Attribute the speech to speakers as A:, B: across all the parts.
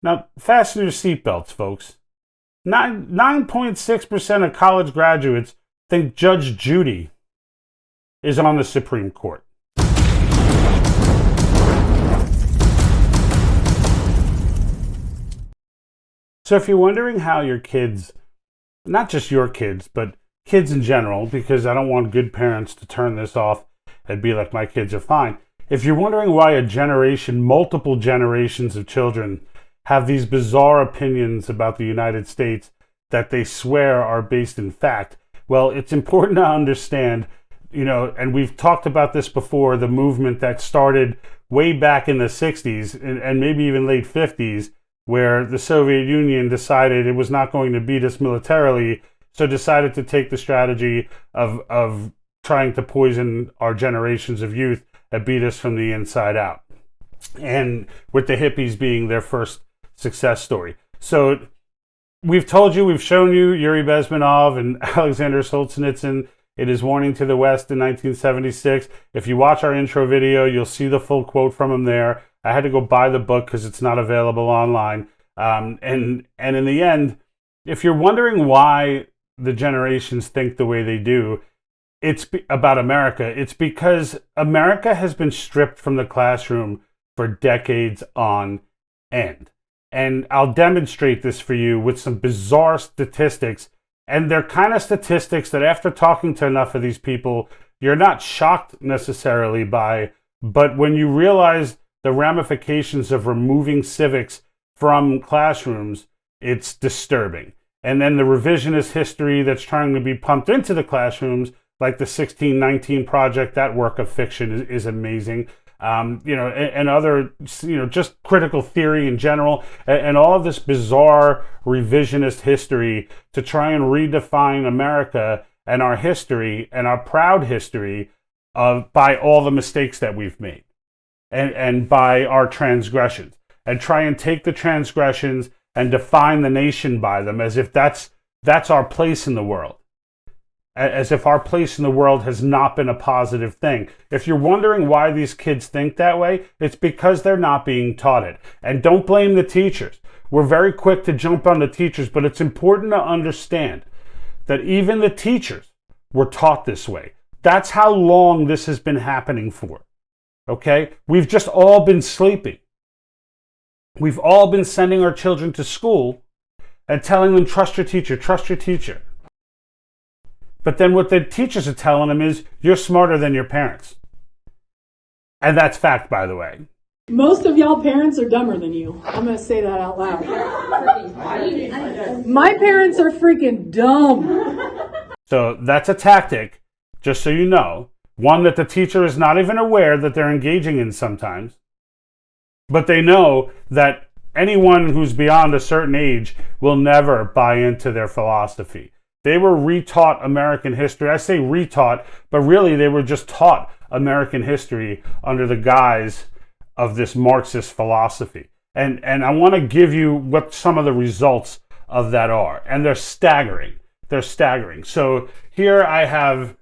A: Now, fasten your seatbelts, folks. 9.6% of college graduates think Judge Judy is on the Supreme Court. So if you're wondering how your kids, not just your kids, but kids in general, because I don't want good parents to turn this off and be like, my kids are fine. If you're wondering why a generation, multiple generations of children have these bizarre opinions about the United States that they swear are based in fact, well, it's important to understand, and we've talked about this before, the movement that started way back in the 60s and maybe even late 50s, where the Soviet Union decided it was not going to beat us militarily, so decided to take the strategy of trying to poison our generations of youth and beat us from the inside out. And with the hippies being their first success story. So we've told you, we've shown you Yuri Bezmenov and Alexander Solzhenitsyn, It Is Warning to the West in 1976. If you watch our intro video, you'll see the full quote from him there. I had to go buy the book because it's not available online. And in the end, if you're wondering why the generations think the way they do, it's about America. It's because America has been stripped from the classroom for decades on end. And I'll demonstrate this for you with some bizarre statistics. And they're kind of statistics that after talking to enough of these people, you're not shocked necessarily by, but when you realize the ramifications of removing civics from classrooms, it's disturbing. And then the revisionist history that's trying to be pumped into the classrooms, like the 1619 Project, that work of fiction is amazing. And other, just critical theory in general, and all of this bizarre revisionist history to try and redefine America and our history and our proud history by all the mistakes that we've made and by our transgressions, and try and take the transgressions and define the nation by them as if that's our place in the world. As if our place in the world has not been a positive thing. If you're wondering why these kids think that way, it's because they're not being taught it. And don't blame the teachers. We're very quick to jump on the teachers, but it's important to understand that even the teachers were taught this way. That's how long this has been happening for. Okay? We've just all been sleeping. We've all been sending our children to school and telling them, trust your teacher, trust your teacher. But then what the teachers are telling them is, you're smarter than your parents. And that's fact, by the way.
B: Most of y'all parents are dumber than you. I'm going to say that out loud. My parents are freaking dumb.
A: So that's a tactic, just so you know. One that the teacher is not even aware that they're engaging in sometimes. But they know that anyone who's beyond a certain age will never buy into their philosophy. They were retaught American history. I say retaught, but really they were just taught American history under the guise of this Marxist philosophy. And I want to give you what some of the results of that are. And they're staggering. They're staggering. So here I have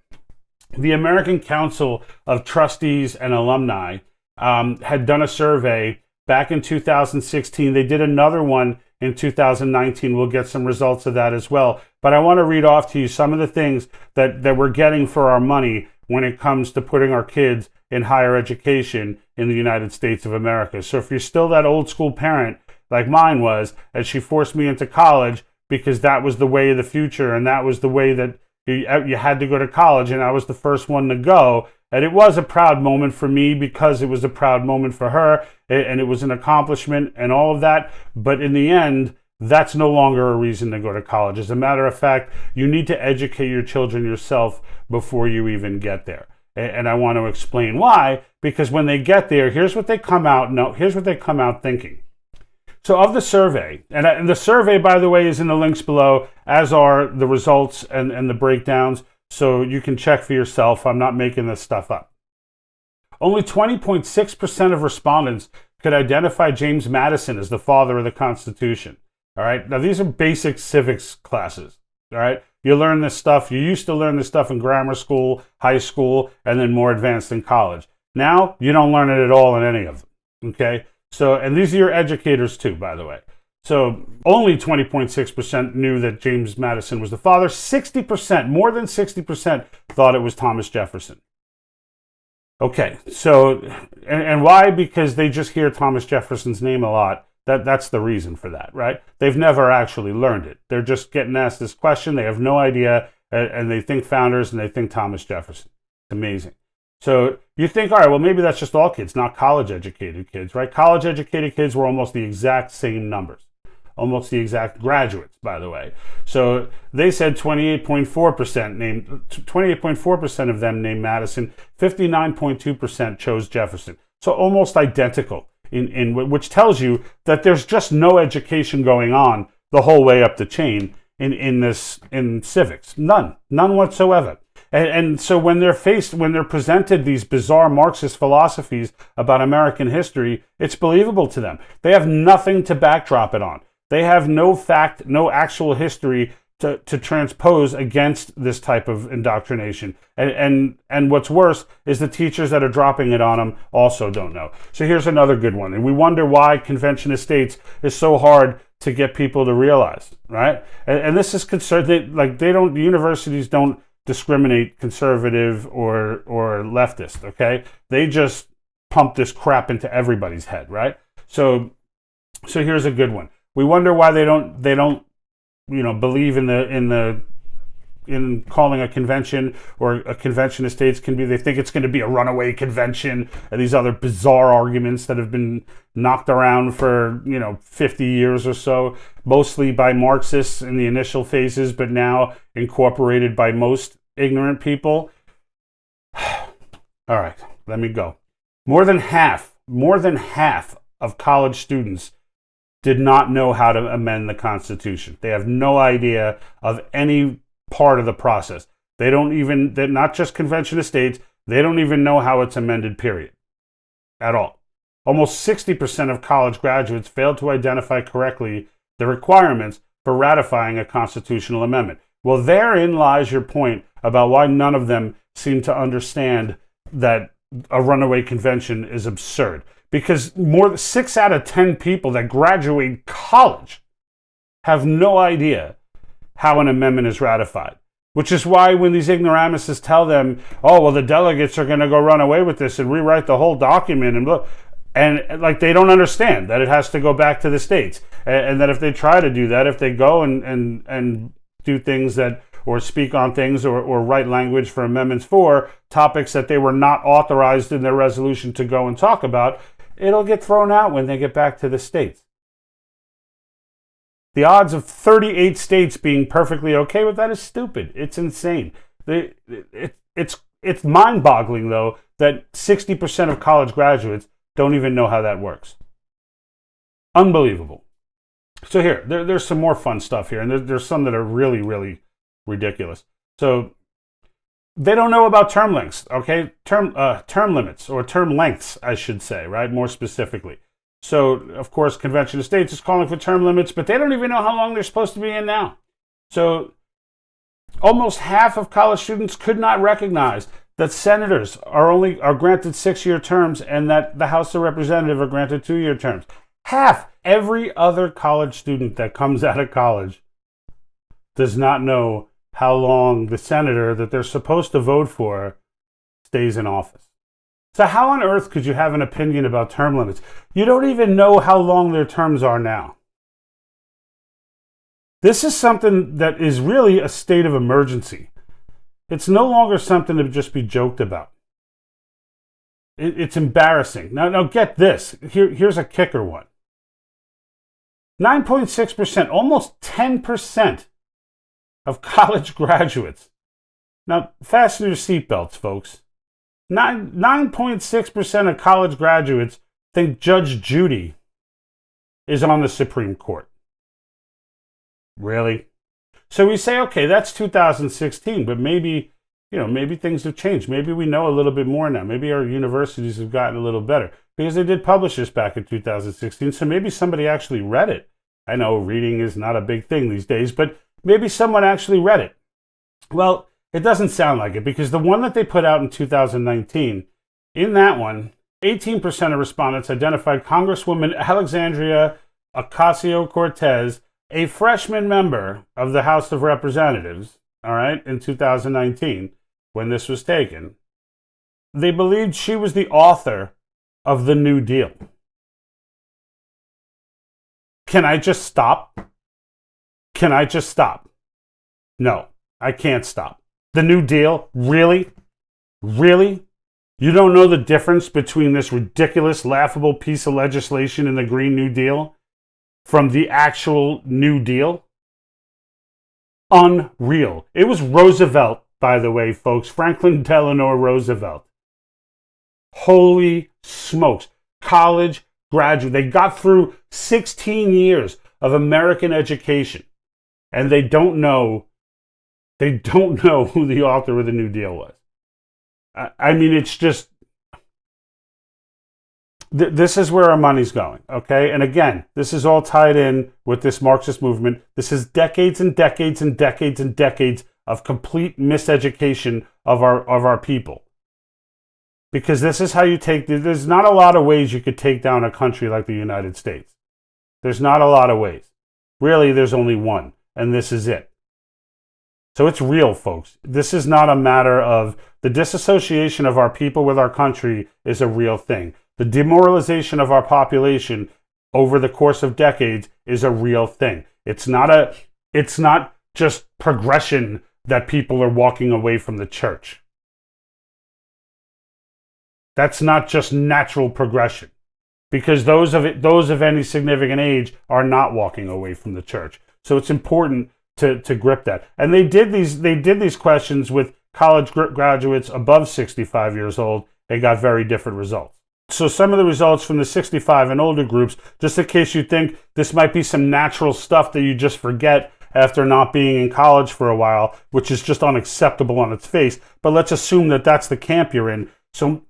A: the American Council of Trustees and Alumni had done a survey back in 2016. They did another one in 2019. We'll get some results of that as well. But I want to read off to you some of the things that we're getting for our money when it comes to putting our kids in higher education in the United States of America. So if you're still that old school parent like mine was, and she forced me into college because that was the way of the future and that was the way that you had to go to college, and I was the first one to go. And it was a proud moment for me because it was a proud moment for her, and it was an accomplishment and all of that. But in the end, that's no longer a reason to go to college. As a matter of fact, you need to educate your children yourself before you even get there. And I want to explain why, because when they get there, here's what they come out thinking. So of the survey, and the survey, by the way, is in the links below, as are the results and the breakdowns, so you can check for yourself. I'm not making this stuff up. Only 20.6% of respondents could identify James Madison as the father of the Constitution. All right. Now, these are basic civics classes. All right. You learn this stuff. You used to learn this stuff in grammar school, high school, and then more advanced in college. Now, you don't learn it at all in any of them. Okay. So, and these are your educators too, by the way. So only 20.6% knew that James Madison was the father. 60%, more than 60%, thought it was Thomas Jefferson. Okay, so, and why? Because they just hear Thomas Jefferson's name a lot. That's the reason for that, right? They've never actually learned it. They're just getting asked this question. They have no idea, and they think founders, and they think Thomas Jefferson. It's amazing. So you think, all right, well, maybe that's just all kids, not college-educated kids, right? College-educated kids were almost the exact same numbers. Almost the exact graduates, by the way. So they said 28.4% of them named Madison, 59.2% chose Jefferson. So almost identical, in which tells you that there's just no education going on the whole way up the chain in civics. None whatsoever. And so when they're presented these bizarre Marxist philosophies about American history, it's believable to them. They have nothing to backdrop it on. They have no fact, no actual history to transpose against this type of indoctrination. And what's worse is the teachers that are dropping it on them also don't know. So here's another good one. And we wonder why convention of states is so hard to get people to realize, right? And this is universities don't discriminate conservative or leftist, okay? They just pump this crap into everybody's head, right? So here's a good one. We wonder why they don't believe in calling a convention, or a convention of states can be, they think it's going to be a runaway convention, and these other bizarre arguments that have been knocked around for 50 years or so, mostly by Marxists in the initial phases, but now incorporated by most ignorant people. All right, let me go. More than half of college students did not know how to amend the Constitution. They have no idea of any part of the process. They're not just Convention of States, they don't even know how it's amended, period. At all. Almost 60% of college graduates failed to identify correctly the requirements for ratifying a constitutional amendment. Well, therein lies your point about why none of them seem to understand that a runaway convention is absurd. Because 6 out of 10 people that graduate college have no idea how an amendment is ratified. Which is why when these ignoramuses tell them, oh, well, the delegates are going to go run away with this and rewrite the whole document, and they don't understand that it has to go back to the states. And that if they try to do that, if they go and do things that, or speak on things, or write language for amendments for topics that they were not authorized in their resolution to go and talk about, it'll get thrown out when they get back to the states. The odds of 38 states being perfectly okay with that is stupid. It's insane. It's mind-boggling, though, that 60% of college graduates don't even know how that works. Unbelievable. So there's some more fun stuff here, and there's some that are really, really ridiculous. So they don't know about term lengths, okay? Term limits, or term lengths, I should say, right? More specifically. So, of course, Convention of States is calling for term limits, but they don't even know how long they're supposed to be in now. So, almost half of college students could not recognize that senators are granted 6-year terms, and that the House of Representatives are granted 2-year terms. Half! Every other college student that comes out of college does not know how long the senator that they're supposed to vote for stays in office. So how on earth could you have an opinion about term limits? You don't even know how long their terms are now. This is something that is really a state of emergency. It's no longer something to just be joked about. It's embarrassing. Now get this. Here's a kicker one. 9.6%, almost 10% of college graduates. Now, fasten your seatbelts, folks. 9.6% of college graduates think Judge Judy is on the Supreme Court. Really? So we say, okay, that's 2016, but maybe things have changed. Maybe we know a little bit more now. Maybe our universities have gotten a little better, because they did publish this back in 2016. So maybe somebody actually read it. I know reading is not a big thing these days, but maybe someone actually read it. Well, it doesn't sound like it, because the one that they put out in 2019, in that one, 18% of respondents identified Congresswoman Alexandria Ocasio-Cortez, a freshman member of the House of Representatives, all right, in 2019, when this was taken. They believed she was the author of the New Deal. Can I just stop? Can I just stop? No, I can't stop. The New Deal? Really? Really? You don't know the difference between this ridiculous, laughable piece of legislation and the Green New Deal from the actual New Deal? Unreal. It was Roosevelt, by the way, folks. Franklin Delano Roosevelt. Holy smokes. College graduate. They got through 16 years of American education, and they don't know who the author of the New Deal was. I mean, it's just, this is where our money's going, okay? And again, this is all tied in with this Marxist movement. This is decades and decades and decades and decades of complete miseducation of our people. Because this is how you there's not a lot of ways you could take down a country like the United States. There's not a lot of ways. Really, there's only one, and this is it. So it's real, folks. This is not a matter of the disassociation of our people with our country is a real thing. The demoralization of our population over the course of decades is a real thing. It's not just progression that people are walking away from the church. That's not just natural progression, because those of any significant age are not walking away from the church. So it's important to grip that. And they did these questions with college graduates above 65 years old and got very different results. So some of the results from the 65 and older groups, just in case you think this might be some natural stuff that you just forget after not being in college for a while, which is just unacceptable on its face, but let's assume that that's the camp you're in. So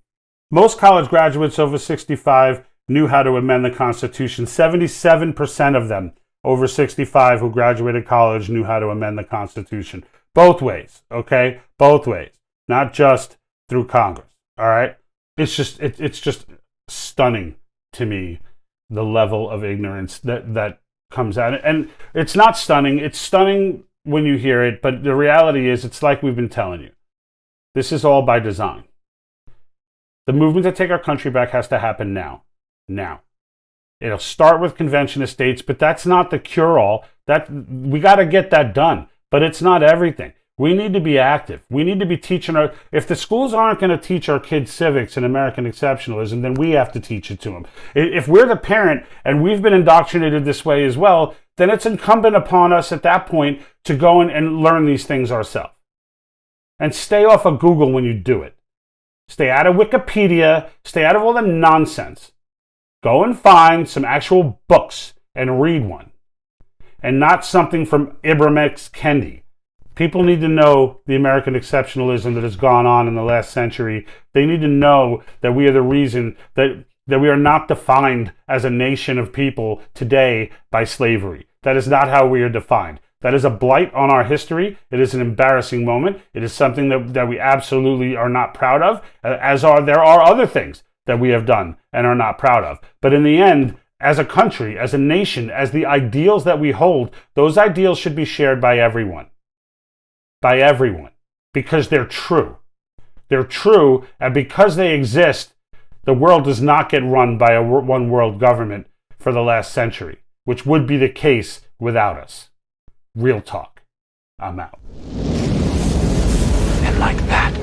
A: most college graduates over 65 knew how to amend the Constitution. 77% of them over 65 who graduated college knew how to amend the Constitution. Both ways, okay? Both ways. Not just through Congress, all right? It's just stunning to me, the level of ignorance that comes out. And it's not stunning. It's stunning when you hear it, but the reality is it's like we've been telling you. This is all by design. The movement to take our country back has to happen now. Now. It'll start with convention of states, but that's not the cure-all. We got to get that done, but it's not everything. We need to be active. We need to be teaching if the schools aren't going to teach our kids civics and American exceptionalism, then we have to teach it to them. If we're the parent and we've been indoctrinated this way as well, then it's incumbent upon us at that point to go and learn these things ourselves. And stay off of Google when you do it. Stay out of Wikipedia. Stay out of all the nonsense. Go and find some actual books and read one. And not something from Ibram X. Kendi. People need to know the American exceptionalism that has gone on in the last century. They need to know that we are the reason that we are not defined as a nation of people today by slavery. That is not how we are defined. That is a blight on our history. It is an embarrassing moment. It is something that we absolutely are not proud of, there are other things that we have done and are not proud of. But in the end, as a country, as a nation, as the ideals that we hold, those ideals should be shared by everyone. By everyone. Because they're true. They're true, and because they exist, the world does not get run by a one world government for the last century, which would be the case without us. Real talk. I'm out.
C: And like that,